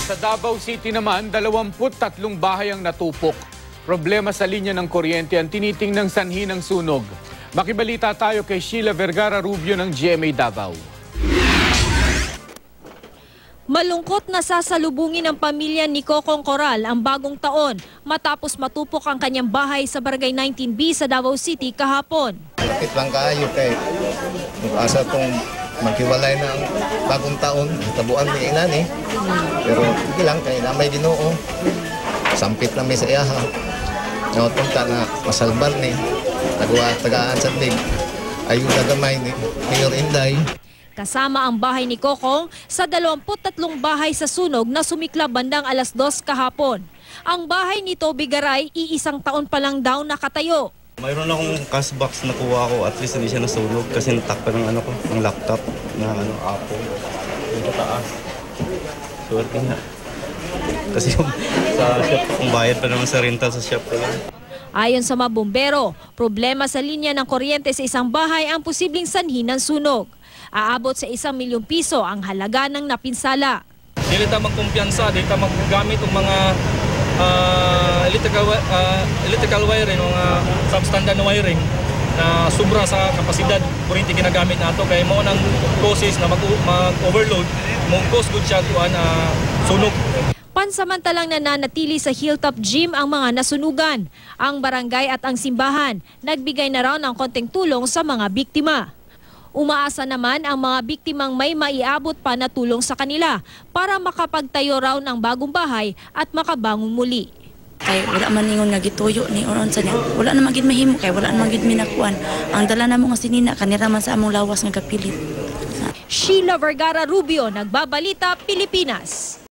Sa Davao City naman, 23 bahay ang natupok. Problema sa linya ng kuryente ang tinitingnang sanhi ng sunog. Makibalita tayo kay Sheila Vergara Rubio ng GMA Davao. Malungkot na sasalubungin ng pamilya ni Kokong Coral ang bagong taon matapos matupok ang kanyang bahay sa Barangay 19B sa Davao City kahapon. Bakit lang kayo kay asa tong maghiwalay na ang bagong taon, tabuan ni inani. Pero hindi lang kay na may Ginoo. Sampit na may sa iyaha. Nautunta na masalbar ni tagaan sa big. Ayuda gamay ni Mayor Inday. Kasama ang bahay ni Kokong sa 23 bahay sa sunog na sumiklab bandang alas 2 kahapon. Ang bahay ni Toby Garay, iisang taon pa lang daw nakatayo. Mayroon akong cash box na kuha ko, at least hindi siya nasunog kasi natakpan ng ng laptop na Apple. Dito taas. Swerte nga. Kasi sa shop, kung bayad pa naman sa rental sa shop ko yan. Ayon sa mga bumbero, problema sa linya ng kuryente sa isang bahay ang posibleng sanhi ng sunog. Aabot sa 1 milyong piso ang halaga ng napinsala. Dili ta magkumpiyansa, dili ta maggamit ng mga electrical wiring, mga substandard na wiring na sobra sa kapasidad kuryente ginagamit nato kay mo nang causes na mag-overload, mag-cause good siya kuan sunog. Pansamantalang nananatili sa Hilltop Gym ang mga nasunugan. Ang barangay at ang simbahan nagbigay na raw ng konting tulong sa mga biktima. Umaasa naman ang mga biktimang may maiabot pa na tulong sa kanila para makapagtayo raw ng bagong bahay at makabangon muli. Kay wala man ningon nga gituyo ni oron sa niya. Wala naman gid mahimo kay wala naman gid minakuan. Ang dala namo nga sinina kanira man sa among lawas nga kapilit. Sheila Vergara Rubio, Nagbabalita, Pilipinas.